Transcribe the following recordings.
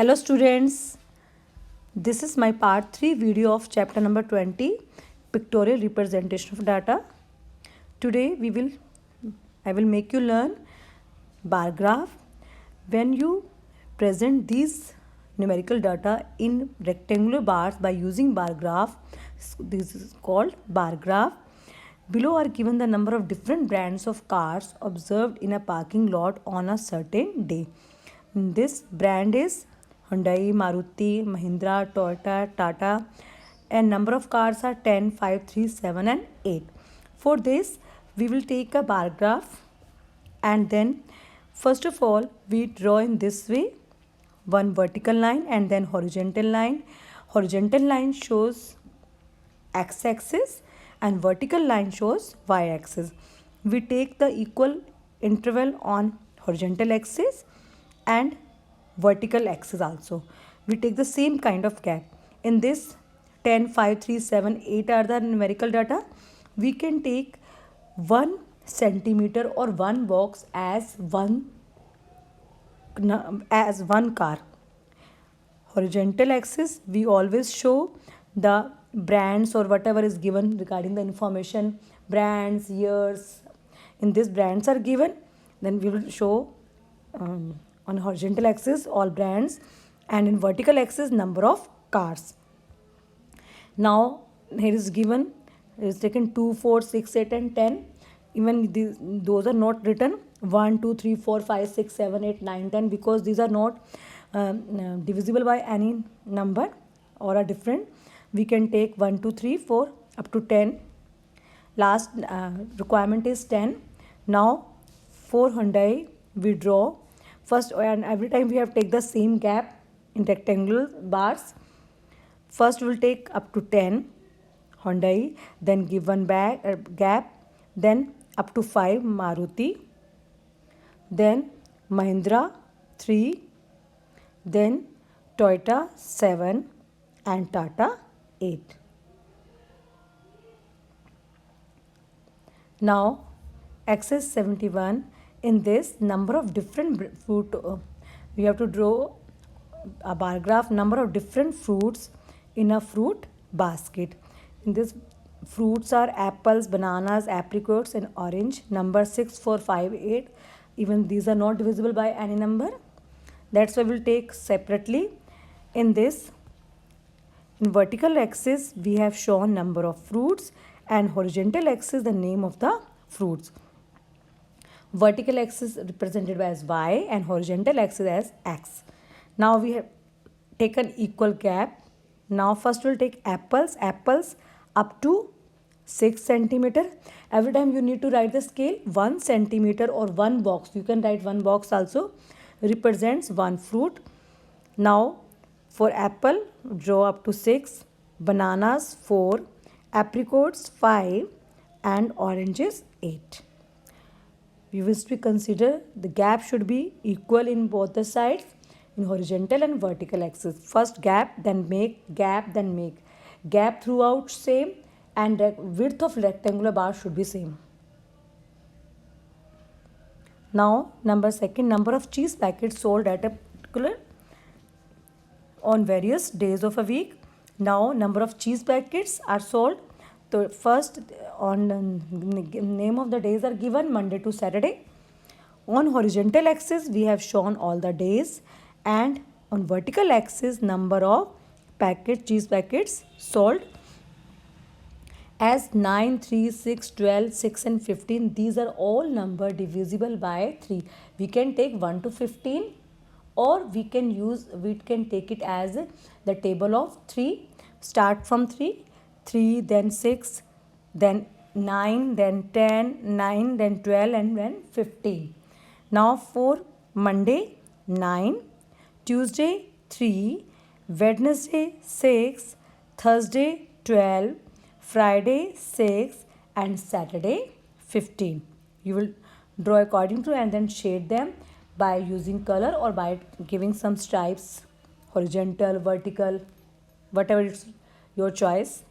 Hello students, this is my part 3 video of chapter number 20, pictorial representation of data. Today I will make you learn bar graph. When you present these numerical data in rectangular bars by using bar graph, this is called bar graph. Below are given the number of different brands of cars observed in a parking lot on a certain day. This brand is Hyundai, Maruti, Mahindra, Toyota, Tata, and number of cars are 10, 5, 3, 7 and 8. For this, we will take a bar graph and then first of all we draw in this way one vertical line and then horizontal line. Horizontal line shows x-axis and vertical line shows y-axis. We take the equal interval on horizontal axis and vertical axis also. We take the same kind of gap. In this 10, 5, 3, 7, 8 are the numerical data. We can take 1 centimeter or 1 box as one car. Horizontal axis, we always show the brands or whatever is given regarding the information, brands, years. In this brands are given, then we will show on horizontal axis all brands and in vertical axis number of cars. Now here is given, it is taken 2, 4, 6, 8 and 10. Even those are not written 1, 2, 3, 4, 5, 6, 7, 8, 9, 10 because these are not divisible by any number or are different. We can take 1, 2, 3, 4 up to 10. Last requirement is 10. Now for Hyundai we draw first, and every time we have take the same gap in rectangular bars. First we will take up to 10 Hyundai, then give one gap, then up to 5 Maruti, then Mahindra 3, then Toyota 7 and Tata 8. Now axis 71, in this number of different fruit, we have to draw a bar graph number of different fruits in a fruit basket. In this fruits are apples, bananas, apricots and orange. Number 6, 4, 5, 8. Even these are not divisible by any number. That's why we'll take separately. In this, in vertical axis, we have shown number of fruits and horizontal axis the name of the fruits. Vertical axis represented as y and horizontal axis as x. Now we have taken equal gap. Now first we'll take apples up to 6 centimeter. Every time you need to write the scale 1 centimeter or 1 box. You can write 1 box also, represents 1 fruit. Now for apple, draw up to 6, bananas 4, apricots 5 and oranges 8. We wish to consider the gap should be equal in both the sides in horizontal and vertical axis. First gap, then make, gap, then make. Gap throughout same and width of rectangular bar should be same. Now number of cheese packets sold at a particular on various days of a week. Now number of cheese packets are sold. So first on name of the days are given Monday to Saturday. On horizontal axis we have shown all the days and on vertical axis number of cheese packets sold as 9, 3, 6, 12, 6 and 15. These are all number divisible by 3. We can take 1 to 15 or we can take it as the table of 3. Start from 3, then 6, then 9, then 10, 9, then 12 and then 15. Now for Monday 9, Tuesday 3, Wednesday 6, Thursday 12, Friday 6 and Saturday 15. You will draw according to and then shade them by using color or by giving some stripes, horizontal, vertical, whatever it's your choice.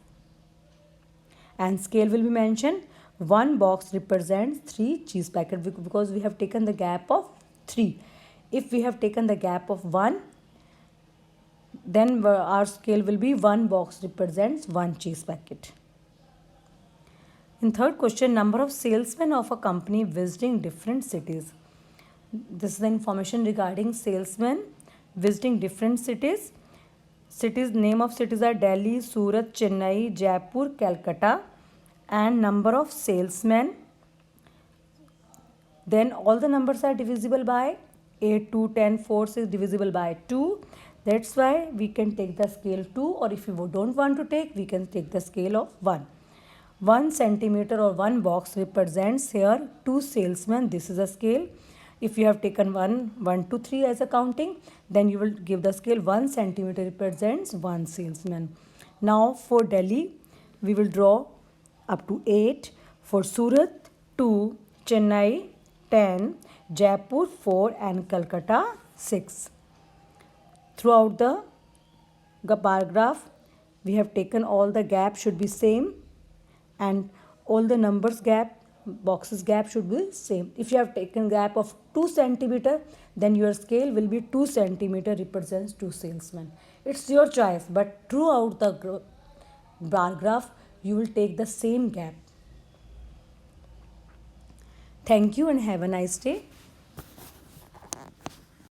And scale will be mentioned. 1 box represents 3 cheese packets because we have taken the gap of 3. If we have taken the gap of 1, then our scale will be one box represents one cheese packet. In third question, number of salesmen of a company visiting different cities. This is the information regarding salesmen visiting different cities. Name of cities are Delhi, Surat, Chennai, Jaipur, Calcutta, and number of salesmen. Then all the numbers are divisible by 8, 2, 10, 4, 6 divisible by 2. That's why we can take the scale 2, or if you don't want to take, we can take the scale of 1. 1 centimeter or 1 box represents here 2 salesmen. This is a scale. If you have taken 1 to 3 as a counting, then you will give the scale 1 centimeter represents 1 salesman. Now for Delhi, we will draw up to 8. For Surat, 2. Chennai, 10. Jaipur, 4. And Calcutta, 6. Throughout the bar graph, we have taken all the gaps should be same, and all the numbers gap, boxes gap should be same. If you have taken gap of 2 centimeter, then your scale will be 2 centimeter represents 2 salesmen. It's your choice, but throughout the bar graph, you will take the same gap. Thank you and have a nice day.